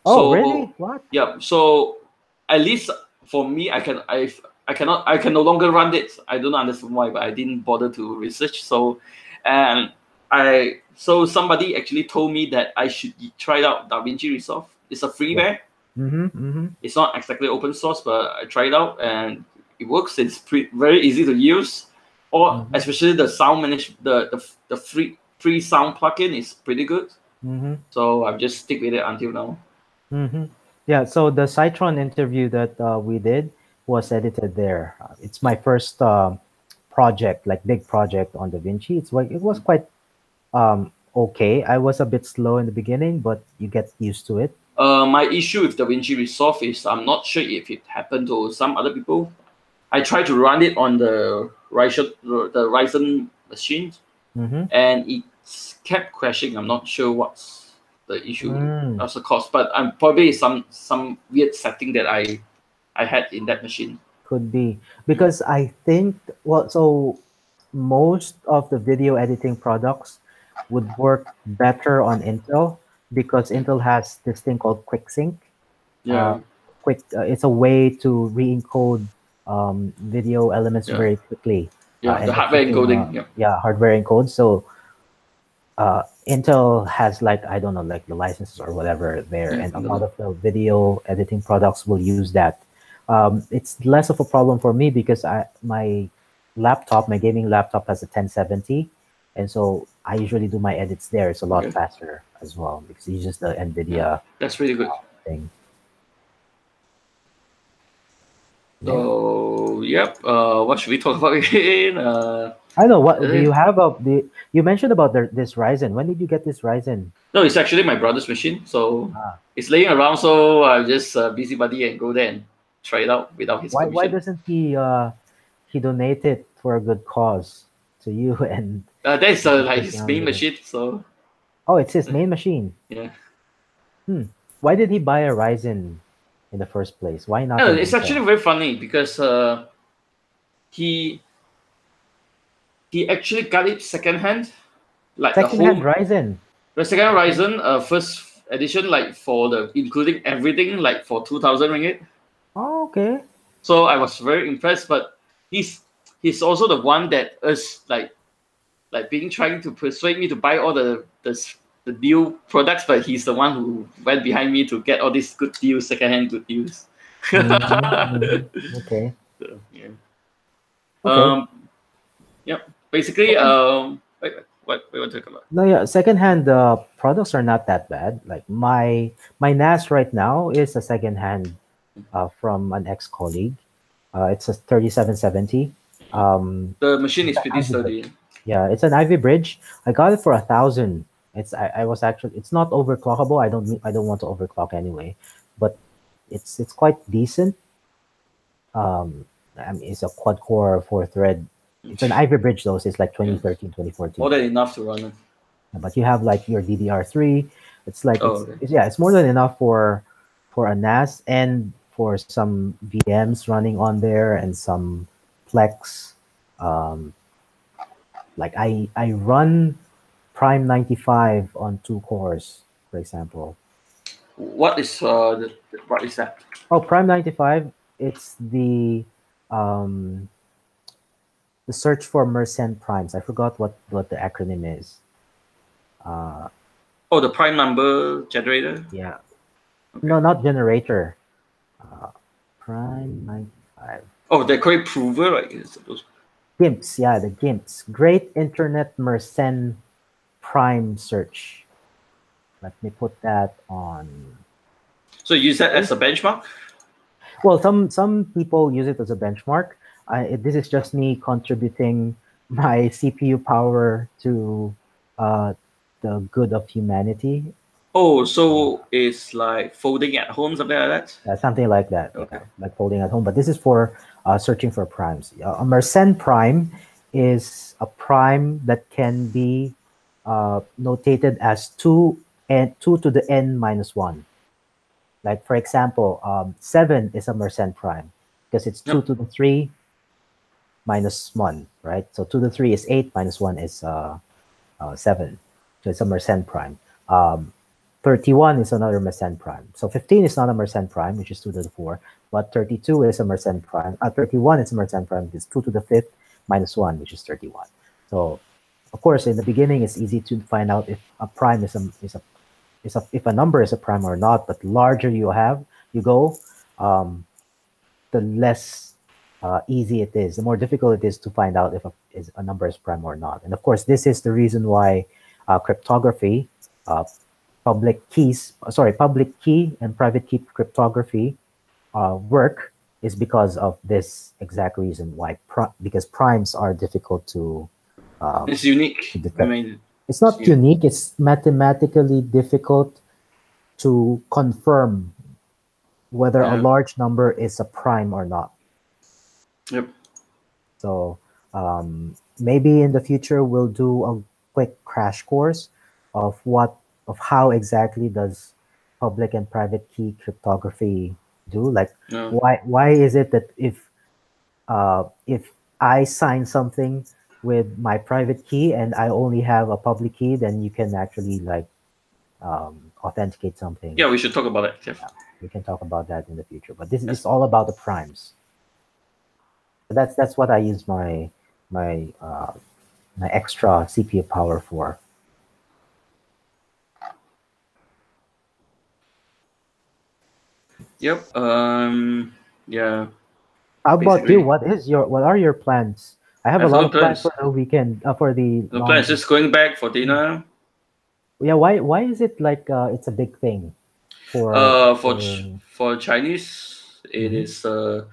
Oh, So, really? What? Yeah. So at least for me, I can no longer run it. I don't understand why, but I didn't bother to research. So, and somebody actually told me that I should try out DaVinci Resolve. It's a freeware. Mm-hmm. Mm-hmm. It's not exactly open source, but I tried out and it works. It's very easy to use. Or especially the sound the free sound plugin is pretty good. Mm-hmm. So I've just stick with it until now. Mm-hmm. Yeah. So the Citron interview that we did was edited there. It's my first project, like big project on DaVinci. It was quite okay. I was a bit slow in the beginning, but you get used to it. My issue with DaVinci Resolve is I'm not sure if it happened to some other people. I tried to run it on the Ryzen machines, and it kept crashing. I'm not sure what's the issue, what's the cause, but I'm probably some weird setting that I had in that machine. Could be because I think so most of the video editing products would work better on Intel because Intel has this thing called QuickSync. Yeah. It's a way to re-encode video elements very quickly. Yeah, the hardware encoding. Hardware encode. So Intel has I don't know, the licenses or whatever there, and a lot of the video editing products will use that. It's less of a problem for me because my gaming laptop has a 1070, and so I usually do my edits there. It's a lot faster as well because it uses the NVIDIA. That's really good thing. So what should we talk about again? I know what do you have you mentioned about this Ryzen. When did you get this Ryzen? No, it's actually my brother's machine, so it's laying around. So I'm just busybody and go there and try it out without his permission. Why doesn't he donate it for a good cause to you? And that's his main machine. So it's his main machine. Yeah. Why did he buy a Ryzen in the first place? Why not? It's actually very funny because he actually got it secondhand, secondhand Ryzen. The second Ryzen, first edition, for including everything, for 2,000 ringgit. Oh, okay. So I was very impressed, but he's also the one that is trying to persuade me to buy all the new products, but he's the one who went behind me to get all these good deals, secondhand good deals. Okay. So, basically, what we want to talk about? No, secondhand products are not that bad. Like my NAS right now is a secondhand from an ex-colleague. It's a 3770. The machine is pretty sturdy. Yeah, it's an Ivy Bridge. I got it for 1,000. It's not overclockable. I don't want to overclock anyway, but it's quite decent. It's a quad core 4-thread. It's an Ivy Bridge though, so it's 2013, 2014. More than enough to run it. But you have your DDR3. It's it's more than enough for a NAS and for some VMs running on there and some Plex. I run Prime 95 on 2 cores, for example. What is that? Oh, Prime 95. It's the search for Mersenne primes. I forgot what the acronym is. The prime number generator? Yeah. Okay. No, not generator. Prime 95. Oh, they call it prover, right? GIMPs, yeah, the GIMPs. Great Internet Mersenne Prime Search. Let me put that on. So you use that as a benchmark? Well, some people use it as a benchmark. This is just me contributing my CPU power to the good of humanity. Oh, so it's like folding at home, something like that? Something like that. Okay. Yeah, like folding at home. But this is for searching for primes. A Mersenne prime is a prime that can be notated as 2 to the n minus 1. Like, for example, 7 is a Mersenne prime because it's 2 Yep. to the 3 minus 1, right? So 2 to the 3 is 8, minus 1 is 7. So it's a Mersenne prime. 31 is another Mersenne prime. So 15 is not a Mersenne prime, which is 2 to the 4, but 32 is a Mersenne prime. 31 is a Mersenne prime, which is 2 to the 5th minus 1, which is 31. So, of course, in the beginning, it's easy to find out if a prime if a number is a prime or not. But the larger you go, the less easy it is. The more difficult it is to find out if a number is prime or not. And of course, this is the reason why cryptography, public key and private key cryptography work is because of this exact reason why, because primes are difficult to It's unique. detect. I mean, It's not unique. It's mathematically difficult to confirm whether a large number is a prime or not. Yep. So maybe in the future we'll do a quick crash course of how exactly does public and private key cryptography do. Like, why is it that if I sign something with my private key and I only have a public key, then you can actually like authenticate something. Yeah, we should talk about that. Yeah. We can talk about that in the future. But this is all about the primes. So that's what I use my extra CPU power for. Yep. Yeah. How about you? What are your plans? I have a lot of plans for the weekend. For the plan is just going back for dinner. Yeah. Why is it like it's a big thing for Chinese? It is the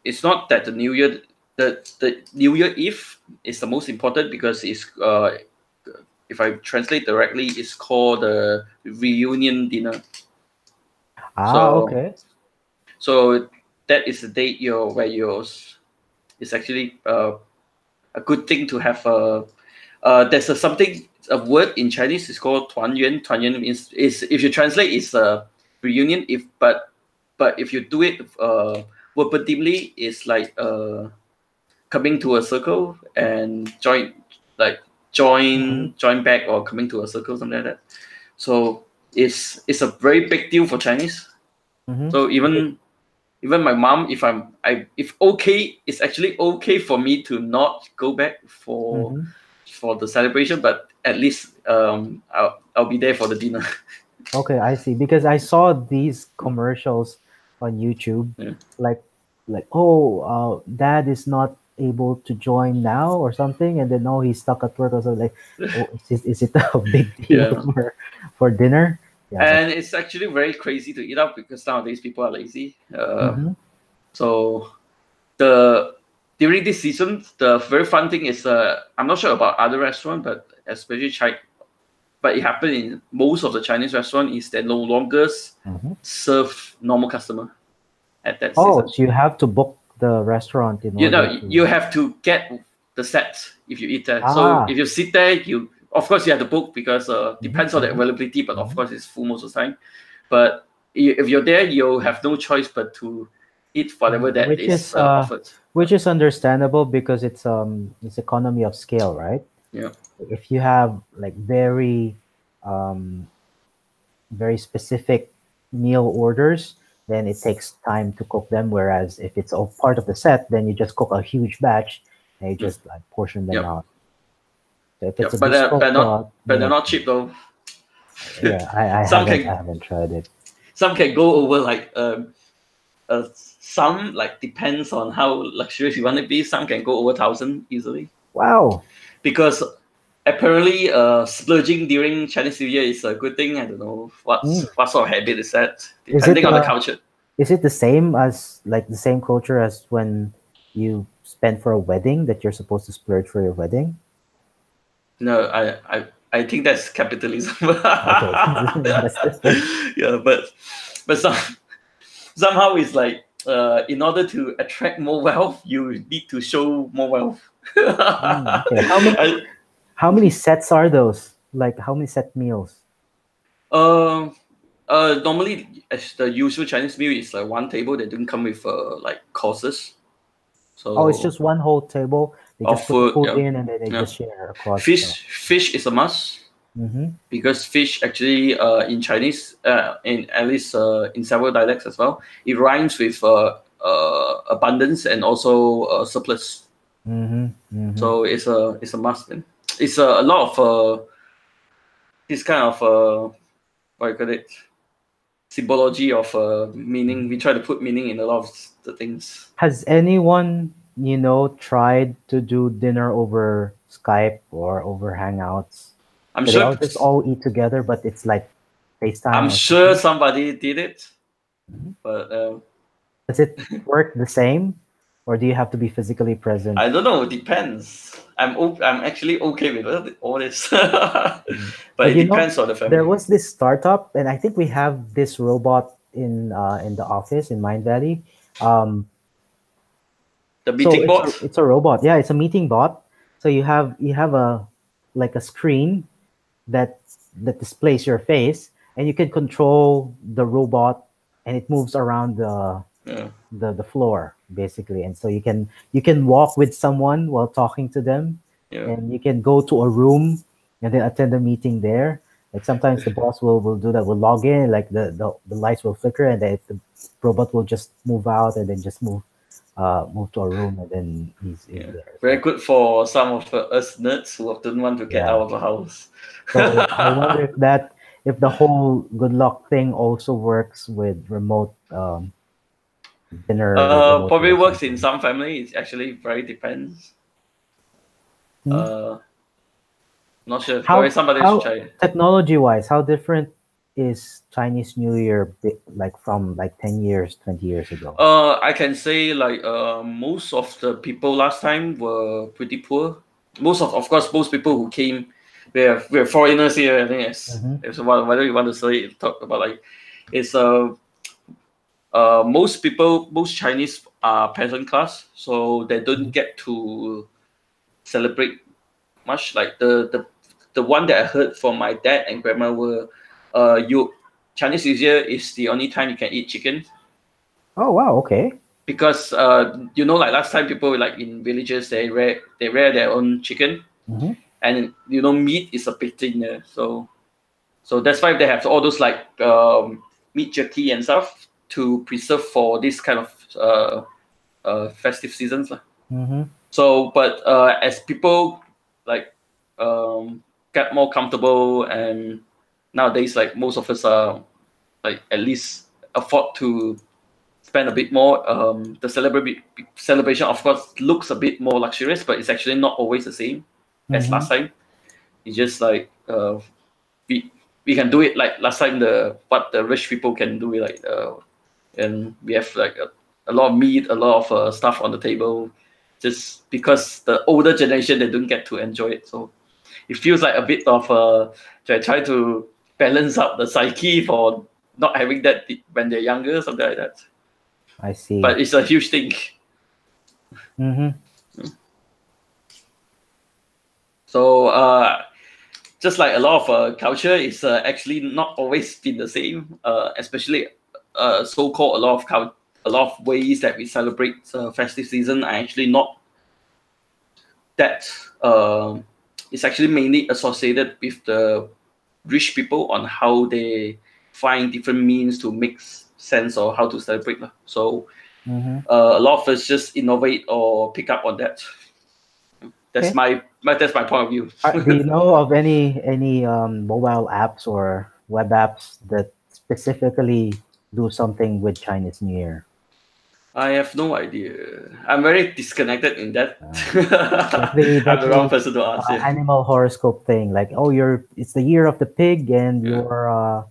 it's not that the New Year the New Year Eve is the most important because it's if I translate directly, it's called the reunion dinner. Okay. So that is the date where it's actually a good thing to have there's a word in Chinese. It's called 团圆. 团圆 means is if you translate it's a reunion. But if you do it verbatimly, it's like coming to a circle and join back or coming to a circle, something like that. So it's a very big deal for Chinese. So even my mom, it's actually okay for me to not go back for the celebration, but at least I'll be there for the dinner. Okay, I see. Because I saw these commercials on YouTube, like dad is not able to join now or something, and then he's stuck at work or something. Like, is it a big deal for dinner? Yeah, and it's actually very crazy to eat out because nowadays people are lazy. So during this season, the very fun thing is I'm not sure about other restaurants, but especially China. But it happened in most of the Chinese restaurants is they no longer serve normal customer at that season. So you have to book the restaurant in order you have to get the set if you eat there. So if you sit there, of course you have to book because depends on the availability, but of course it's full most of the time. But if you're there, you have no choice but to eat whatever that is offered. Which is understandable because it's economy of scale, right? Yeah. If you have like very specific meal orders, then it takes time to cook them. Whereas if it's all part of the set, then you just cook a huge batch and you just like portion them out. So if it's but they're not cheap though. Yeah, I haven't tried it. Some can go over like some like depends on how luxurious you want to be. Some can go over 1,000 easily. Wow. Because apparently splurging during Chinese New Year is a good thing. I don't know what sort of habit is that, depending on the culture. Is it the same culture as when you spend for a wedding, that you're supposed to splurge for your wedding? No, I think that's capitalism. Okay, that's different. Yeah, but somehow it's like in order to attract more wealth, you need to show more wealth. Okay, I, how many sets are those? Like how many set meals? um, normally as the usual Chinese meal is like one table. They don't come with like courses. Oh, it's So just one whole table. They of just put the food, food yeah, in and then they yeah. just share across. Fish is a must Mm-hmm. because fish actually in Chinese, in at least in several dialects as well, it rhymes with abundance and also surplus. Mm-hmm. Mm-hmm. So it's a must. Then. It's a lot of this kind of what you call it symbology of meaning. We try to put meaning in a lot of the things. Has anyone, tried to do dinner over Skype or over Hangouts? I'm So they sure all just all eat together, but it's like FaceTime I'm or sure something. somebody did it, Mhm. but Does it work the same, or do you have to be physically present? I don't know. It depends. I'm actually okay with all this, but Mhm. But it depends on the there family. was this startup, and I think we have this robot in the office in Mind Valley. Um, The so meeting bot. it's a robot. Yeah, it's a meeting bot. So you have a like a screen that displays your face, and you can control the robot, and it moves around Yeah, the floor basically. And so you can walk with someone while talking to them, yeah. and you can go to a room and then attend a meeting there. Like sometimes the boss will do that, will log in, like the lights will flicker, and then the robot will just move out and then just move to a room, and then he's Yeah, there. very So good for some of us nerds who often want to get yeah. out of the house. So I wonder if the whole good luck thing also works with remote dinner remotely Probably or works in something. some family. It actually very depends. Hmm. Uh, Not sure. Probably How somebody should try it. technology wise, how different is Chinese New Year like from like 10 years, 20 years ago? I can say like most of the people last time were pretty poor. Of course, most people who came, we're foreigners here. I think Hmm. it's whether you want to say talk about like, it's most Chinese are peasant class, so they don't get to celebrate much. Like the one that I heard from my dad and grandma were, you Chinese New Year is the only time you can eat chicken Oh wow, okay. because like last time people like in villages they rear their own chicken, Hmm. and meat is a big thing there. So that's why they have all those like meat jerky and stuff to preserve for this kind of festive seasons lah. Hmm. So but as people like get more comfortable, and nowadays like most of us are like at least afford to spend a bit more. The celebration, of course, looks a bit more luxurious, but it's actually not always the same as Hmm. last time. It's just like we we can do it like last time. What the rich people can do, like and we have like a lot of meat, a lot of stuff on the table, just because the older generation they don't get to enjoy it. So it feels like a bit of try to balance out the psyche for not having that when they're younger, something like that. I see. But it's a huge thing. Hmm. So just like a lot of culture is actually not always been the same, especially so-called a lot of ways that we celebrate festive season are actually not that. It's actually mainly associated with the rich people on how they find different means to make sense or how to celebrate lah. So Hmm. a lot of us just innovate or pick up on that. That's Okay. my point of view. Do you know of any mobile apps or web apps that specifically do something with Chinese New Year? I have no idea. I'm very disconnected in that. Uh, like I'm the wrong the person to ask. Yeah. animal horoscope thing, like, oh, it's the year of the pig, and Yeah. you're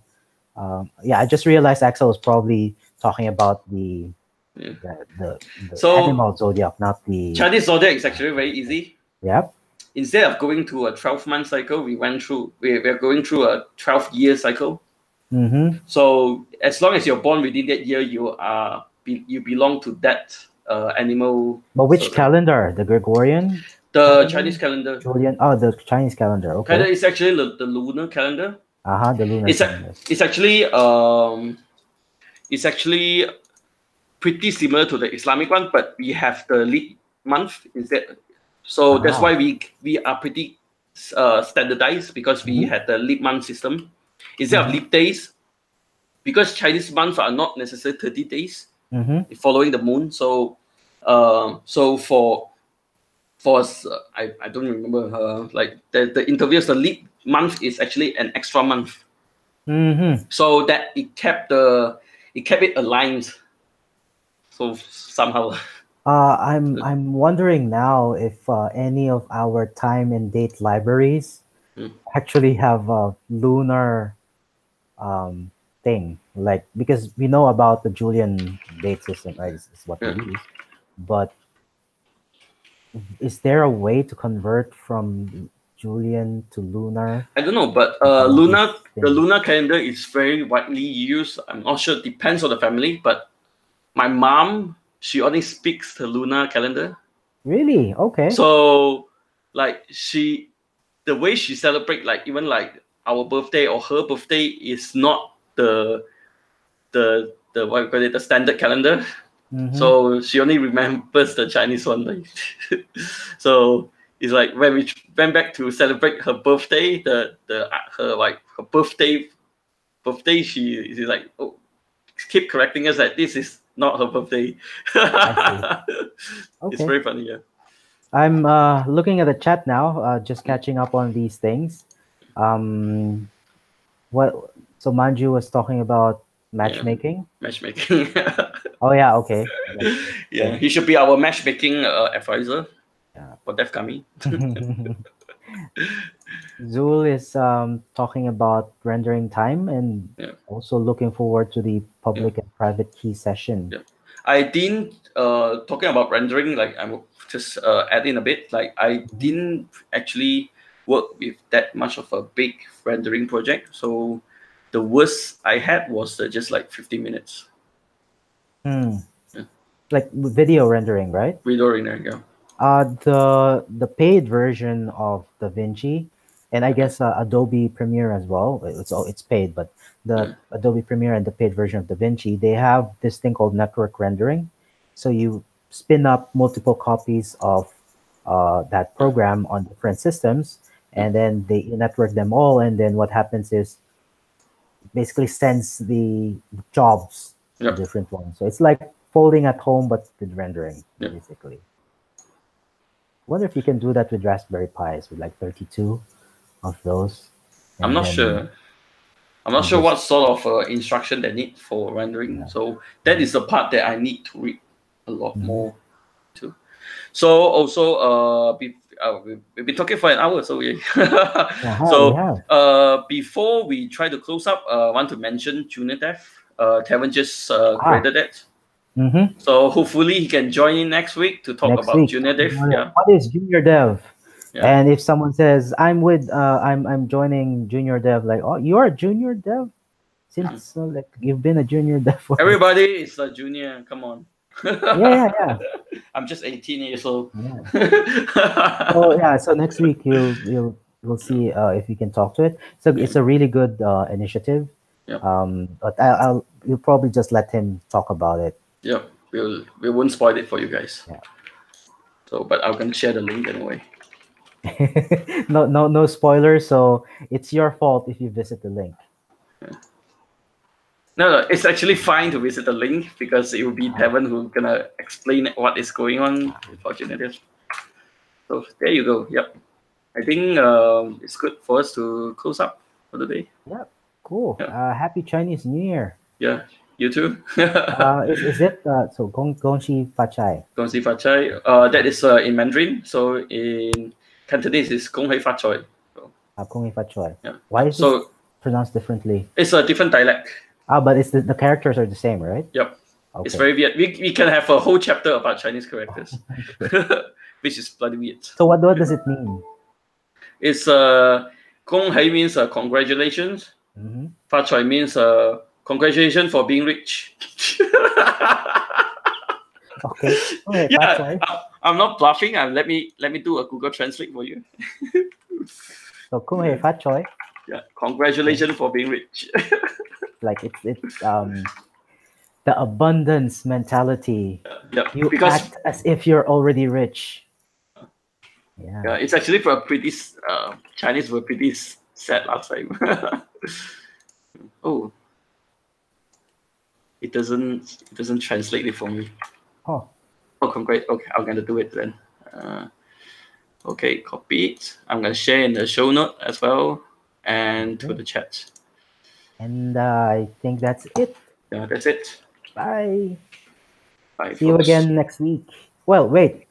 yeah, I just realized Axel was probably talking about Yeah. the So animal zodiac, not the Chinese zodiac is actually very easy. yep. instead of going through a 12-month cycle, we're going through a 12-year cycle. Mm-hmm. So as long as you're born within that year, you belong to that animal. But which circle. calendar? The Gregorian? The calendar? Chinese calendar. Julian? Oh, the Chinese calendar. Okay. Calendar is actually the lunar calendar. The lunar calendar. It's actually pretty similar to the Islamic one, but we have the leap month instead. So that's why we are pretty standardized, because we had the leap month system instead of leap days. Because Chinese months are not necessarily 30 days following the moon. So for us, I don't remember like the interviews. The leap month is actually an extra month. So that it kept it aligned. So somehow. I'm wondering now if any of our time and date libraries actually have a lunar thing, like, because we know about the Julian date system, right? Is what we use, but is there a way to convert from Julian to lunar? I don't know, but the lunar calendar is very widely used. I'm not sure. It depends on the family, but my mom, she only speaks the lunar calendar. Really? Okay. So, like, the way she celebrate, like, even like our birthday or her birthday is not the what you call it, the standard calendar. So she only remembers the Chinese one. So it's like when we went back to celebrate her birthday, her birthday, she's like, oh, keep correcting us that this is not her birthday. It's very funny, yeah. I'm looking at the chat now, just catching up on these things. So Manju was talking about matchmaking. Matchmaking. Oh yeah, okay. Yeah, he should be our matchmaking advisor for DevKami. Zul is talking about rendering time and also looking forward to the public and private key session. Yeah. I didn't talking about rendering, like I'm just add in a bit. Like I didn't actually work with that much of a big rendering project. So the worst I had was just like 50 minutes. Like video rendering, right? Video rendering, yeah. The paid version of DaVinci, and I guess Adobe Premiere as well. It's paid, but the Adobe Premiere and the paid version of DaVinci, they have this thing called network rendering. So you spin up multiple copies of that program on different systems, and then they network them all. And then what happens is basically sends the jobs to different ones. So it's like folding at home, but with rendering, basically. Wonder if you can do that with Raspberry Pis, with like 32 of those. I'm not sure. I'm not sure what sort of instruction they need for rendering. So that is the part that I need to read a lot more too. So also, we've been talking for an hour, so before we try to close up, I want to mention Junior Dev. Kevin just created it. So hopefully he can join in next week to talk about Junior Dev. What is Junior Dev? And if someone says I'm joining Junior Dev, like, oh, you're a Junior Dev, since like you've been a Junior Dev for everybody is a junior. Come on. Yeah. I'm just 18 years old. So next week we'll see if we can talk to it. So it's a really good initiative. But you'll probably just let him talk about it. Yeah, we won't spoil it for you guys. So, but I'm gonna share the link anyway. No spoilers. So it's your fault if you visit the link. No, it's actually fine to visit the link, because it will be Devon who's gonna explain what is going on for Junior Dev. So there you go. Yep, I think it's good for us to close up for the day. Yeah, cool. Happy Chinese New Year. Yeah, you too. Is it so? Gongxi Fachai. Gongxi Fachai. That is in Mandarin. So in Cantonese is Gong Hei Fa Choi. Gong Hei Fa Choi. Yeah. Why is it pronounced differently? It's a different dialect. But it's the characters are the same, right? Yep. Okay. It's very weird. We can have a whole chapter about Chinese characters, which is bloody weird. So what does it mean? It's Gong Hei means congratulations. Fa Choi means congratulations for being rich. Okay. Okay, Fa Choi. I'm not bluffing. Let me do a Google Translate for you. So Kung Hei Fat Choi. Yeah, congratulations for being rich. Like it's the abundance mentality. Yeah, You because act as if you're already rich. Yeah. it's actually for a pretty Chinese were pretty sad last time. Oh, it doesn't translate it for me. Oh. Oh, congrats. Okay, I'm gonna do it then. Okay, copy it. I'm gonna share in the show note as well and to the chat. And I think that's it. Yeah, that's it. Bye. Bye, See you folks. again next week. Well, wait.